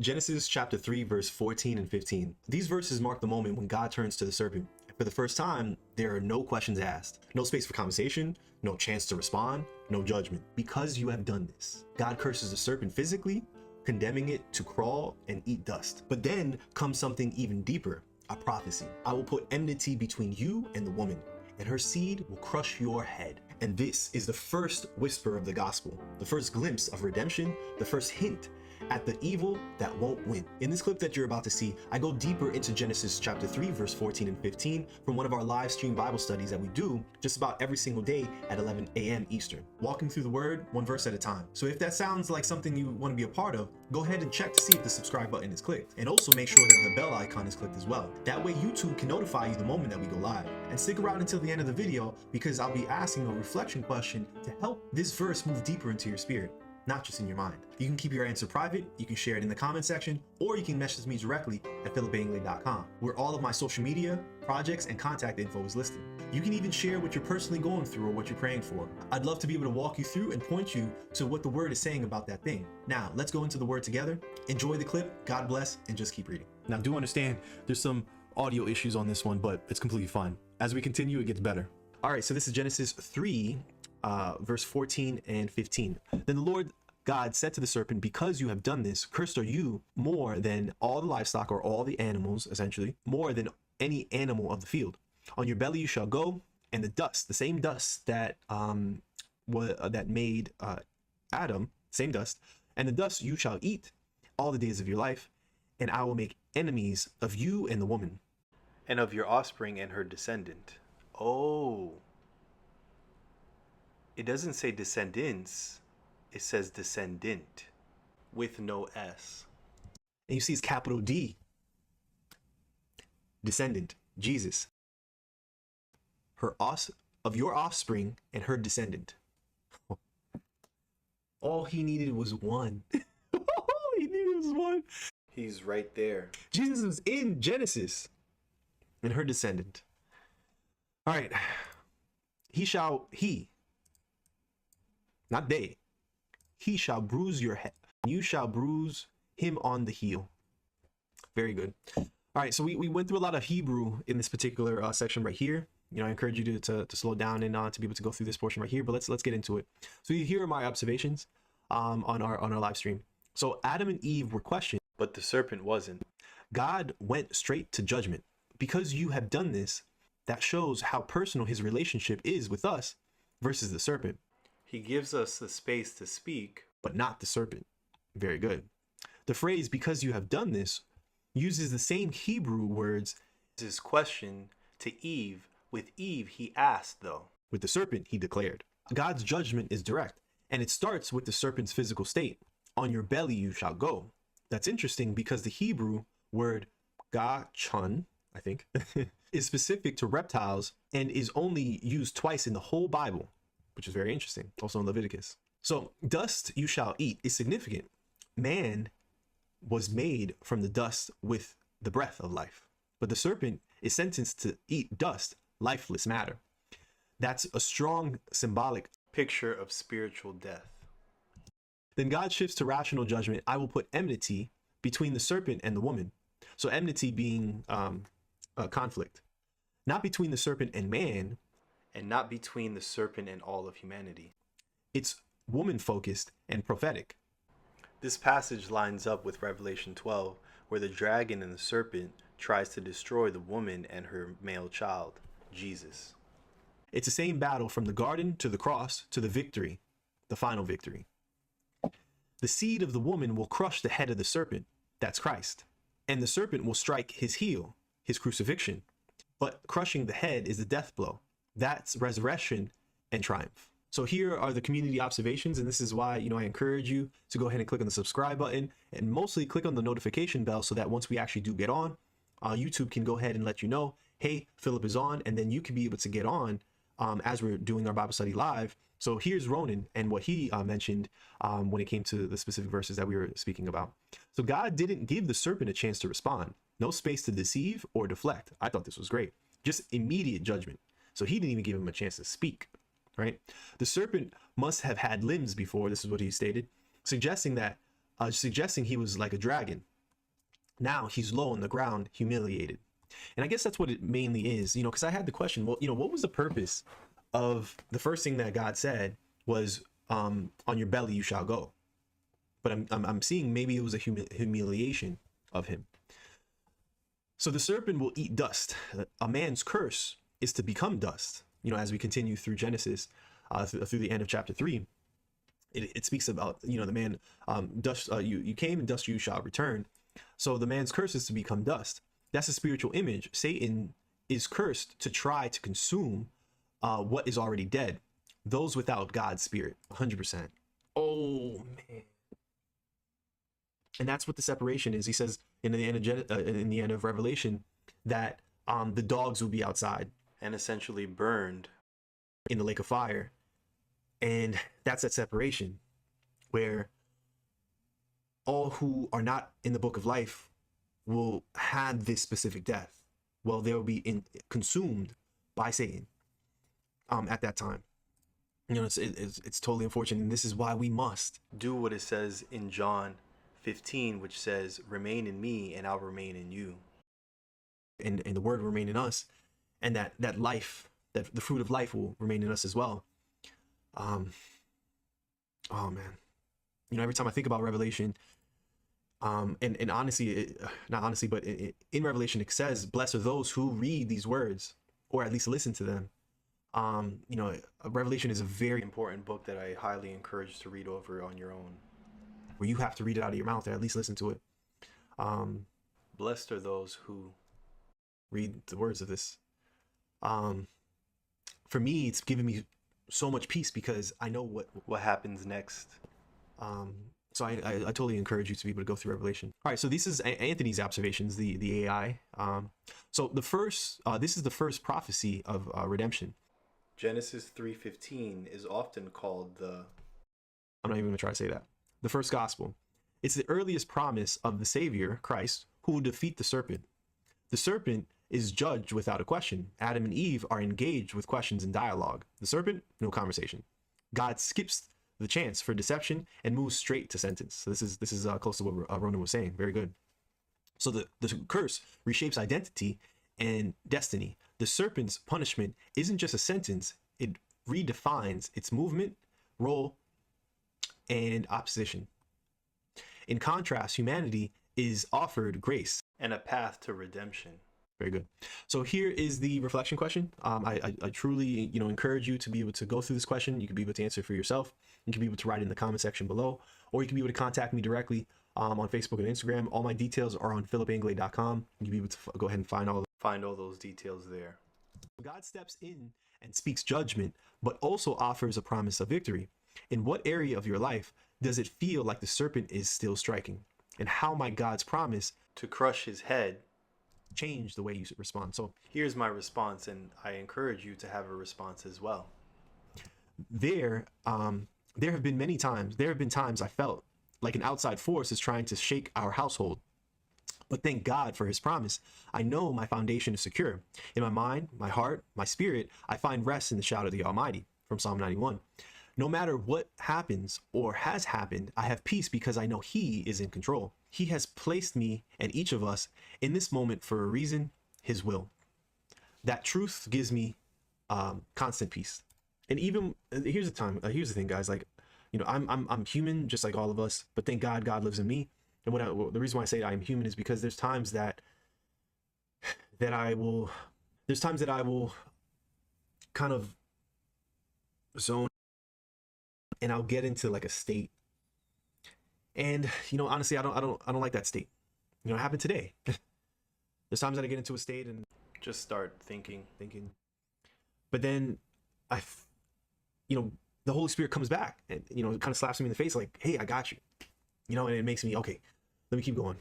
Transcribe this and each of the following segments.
Genesis chapter 3, verse 14 and 15. These verses mark the moment when God turns to the serpent. For the first time, there are no questions asked, no space for conversation, no chance to respond, no judgment. Because you have done this, God curses the serpent physically, condemning it to crawl and eat dust. But then comes something even deeper, a prophecy. I will put enmity between you and the woman, and her seed will crush your head. And this is the first whisper of the gospel, the first glimpse of redemption, the first hint at the evil that won't win. In this clip that you're about to see, I go deeper into Genesis chapter 3, verse 14 and 15 from one of our live stream Bible studies that we do just about every single day at 11 a.m. Eastern, walking through the word one verse at a time. So if that sounds like something you want to be a part of, go ahead and check to see if the subscribe button is clicked. And also make sure that the bell icon is clicked as well. That way YouTube can notify you the moment that we go live. And stick around until the end of the video because I'll be asking a reflection question to help this verse move deeper into your spirit, not just in your mind. You can keep your answer private, you can share it in the comment section, or you can message me directly at philipanglade.com, where all of my social media, projects, and contact info is listed. You can even share what you're personally going through or what you're praying for. I'd love to be able to walk you through and point you to what the word is saying about that thing. Now, let's go into the word together. Enjoy the clip, God bless, and just keep reading. Now, do understand there's some audio issues on this one, but it's completely fine. As we continue, it gets better. All right, so this is Genesis 3, verse 14 and 15. Then the Lord God said to the serpent, because you have done this, cursed are you more than all the livestock, or all the animals, essentially, more than any animal of the field. On your belly you shall go, and the dust, the same dust that that made Adam, same dust, and the dust you shall eat all the days of your life, and I will make enemies of you and the woman, and of your offspring and her descendant. Oh, it doesn't say descendants. It says descendant with no S. And you see it's capital D. Descendant, Jesus. Of your offspring and her descendant. All he needed was one. All he needed was one. He's right there. Jesus was in Genesis. And her descendant. All right. He, not they. He shall bruise your head. You shall bruise him on the heel. Very good. All right, so we went through a lot of Hebrew in this particular section right here. You know, I encourage you to slow down and to be able to go through this portion right here. But let's get into it. So here are my observations on our live stream. So Adam and Eve were questioned, but the serpent wasn't. God went straight to judgment. Because you have done this, that shows how personal his relationship is with us versus the serpent. He gives us the space to speak, but not the serpent. Very good. The phrase, because you have done this, uses the same Hebrew words as his question to Eve. With Eve, he asked, though. With the serpent, he declared. God's judgment is direct, and it starts with the serpent's physical state. On your belly you shall go. That's interesting because the Hebrew word gachon, I think, is specific to reptiles and is only used twice in the whole Bible, which is very interesting, also in Leviticus. So dust you shall eat is significant. Man was made from the dust with the breath of life, but the serpent is sentenced to eat dust, lifeless matter. That's a strong symbolic picture of spiritual death. Then God shifts to rational judgment. I will put enmity between the serpent and the woman. So enmity being a conflict, not between the serpent and man, and not between the serpent and all of humanity. It's woman-focused and prophetic. This passage lines up with Revelation 12, where the dragon and the serpent tries to destroy the woman and her male child, Jesus. It's the same battle from the garden to the cross to the victory, the final victory. The seed of the woman will crush the head of the serpent, that's Christ, and the serpent will strike his heel, his crucifixion. But crushing the head is the death blow. That's resurrection and triumph. So here are the community observations, and this is why, I encourage you to go ahead and click on the subscribe button and mostly click on the notification bell so that once we actually do get on, YouTube can go ahead and let you know, hey, Philip is on, and then you can be able to get on as we're doing our Bible study live. So here's Ronan and what he mentioned when it came to the specific verses that we were speaking about. So God didn't give the serpent a chance to respond. No space to deceive or deflect. I thought this was great. Just immediate judgment. So he didn't even give him a chance to speak, right? The serpent must have had limbs before, this is what he stated, suggesting he was like a dragon, Now he's low on the ground, humiliated. And I guess that's what it mainly is, because I had the question, well, what was the purpose of the first thing that God said was, on your belly you shall go. But I'm seeing maybe it was a humiliation of him. So the serpent will eat dust. A man's curse is to become dust. As we continue through Genesis, through the end of chapter 3, it speaks about, the man, dust, you came and dust you shall return. So the man's curse is to become dust. That's a spiritual image. Satan is cursed to try to consume what is already dead. Those without God's spirit, 100%. Oh, man. And that's what the separation is. He says in the end of Revelation that the dogs will be outside and essentially burned in the lake of fire. And that's that separation where all who are not in the book of life will have this specific death. Well, they will be consumed by Satan at that time. It's totally unfortunate. And this is why we must do what it says in John 15, which says, remain in me and I'll remain in you. And the word will remain in us. And that life, that the fruit of life will remain in us as well. Oh man. Every time I think about Revelation, and honestly, not honestly, but in Revelation, it says, blessed are those who read these words, or at least listen to them. Revelation is a very important book that I highly encourage to read over on your own, where you have to read it out of your mouth or at least listen to it. Blessed are those who read the words of this. For me, it's given me so much peace because I know what happens next. So I totally encourage you to be able to go through Revelation. All right, so this is Anthony's observations, the AI. So this is the first prophecy of redemption. Genesis 3:15 is often called I'm not even gonna try to say that. The first gospel. It's the earliest promise of the Savior, Christ, who will defeat the serpent. The serpent is judged without a question. Adam and Eve are engaged with questions and dialogue. The serpent, no conversation. God skips the chance for deception and moves straight to sentence. So this is close to what Ronan was saying. Very good. So the curse reshapes identity and destiny. The serpent's punishment isn't just a sentence. It redefines its movement, role, and opposition. In contrast, humanity is offered grace and a path to redemption. Very good. So here is the reflection question. I truly, encourage you to be able to go through this question. You can be able to answer it for yourself. You can be able to write it in the comment section below, or you can be able to contact me directly on Facebook and Instagram. All my details are on philipanglade.com. You can be able to go ahead and find all those details there. God steps in and speaks judgment, but also offers a promise of victory. In what area of your life does it feel like the serpent is still striking? And how might God's promise to crush his head change the way you respond? So here's my response, and I encourage you to have a response as well. There have been times I felt like an outside force is trying to shake our household. But thank God for his promise. I know my foundation is secure. In my mind, my heart, my spirit, I find rest in the shadow of the Almighty, from Psalm 91. No matter what happens or has happened, I have peace because I know he is in control. He has placed me and each of us in this moment for a reason, his will. That truth gives me constant peace. And even here's the thing, guys, like, I'm human just like all of us, but thank God God lives in me. And the reason why I say I'm human is because there's times that I will kind of zone, and I'll get into like a state. And honestly, I don't like that state. It happened today. There's times that I get into a state and just start thinking. But then the Holy Spirit comes back and it kind of slaps me in the face like, hey, I got you. And it makes me, okay, let me keep going.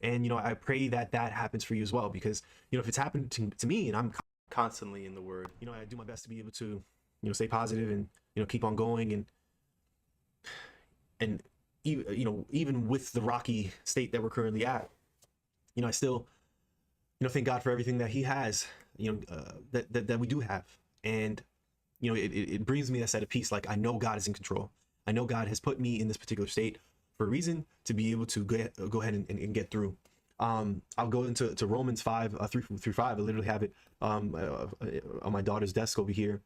And I pray that happens for you as well, because if it's happened to me and I'm constantly in the word, I do my best to be able to stay positive and keep on going, and even with the rocky state that we're currently at, I still thank God for everything that he has, that we do have. And it brings me that set of peace. Like, I know God is in control. I know God has put me in this particular state for a reason, to be able to go ahead and get through. I'll go into Romans 5, 3-5. I literally have it on my daughter's desk over here.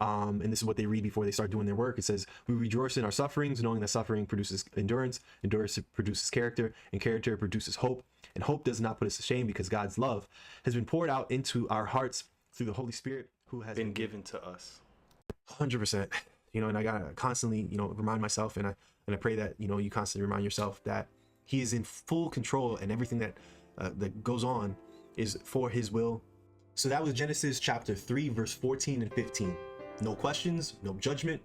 And this is what they read before they start doing their work. It says, we rejoice in our sufferings, knowing that suffering produces endurance, endurance produces character, and character produces hope. And hope does not put us to shame, because God's love has been poured out into our hearts through the Holy Spirit who has been given to us. 100%. And I gotta constantly, remind myself, and I pray that, you constantly remind yourself that he is in full control, and everything that goes on is for his will. So that was Genesis chapter 3, verse 14 and 15. No questions, no judgment,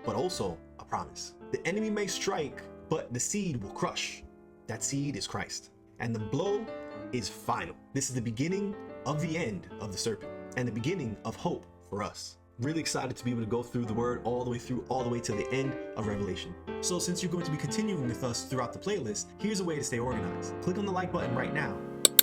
but also a promise. The enemy may strike, but the seed will crush. That seed is Christ. And the blow is final. This is the beginning of the end of the serpent, and the beginning of hope for us. Really excited to be able to go through the word all the way to the end of Revelation. So since you're going to be continuing with us throughout the playlist, here's a way to stay organized. Click on the like button right now.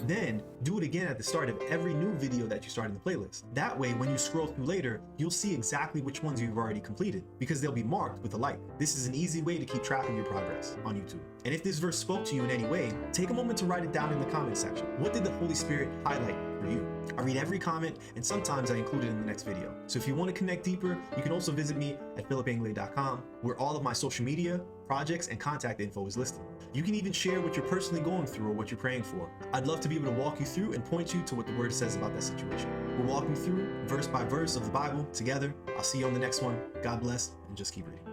Then do it again at the start of every new video that you start in the playlist. That way, when you scroll through later, you'll see exactly which ones you've already completed, because they'll be marked with a like. This is an easy way to keep track of your progress on YouTube. And if this verse spoke to you in any way, take a moment to write it down in the comment section. What did the Holy Spirit highlight for you? I read every comment, and sometimes I include it in the next video. So if you want to connect deeper, you can also visit me at philopanglade.com, where all of my social media, projects, and contact info is listed. You can even share what you're personally going through or what you're praying for. I'd love to be able to walk you through and point you to what the word says about that situation. We're walking through verse by verse of the Bible together. I'll see you on the next one. God bless, and just keep reading.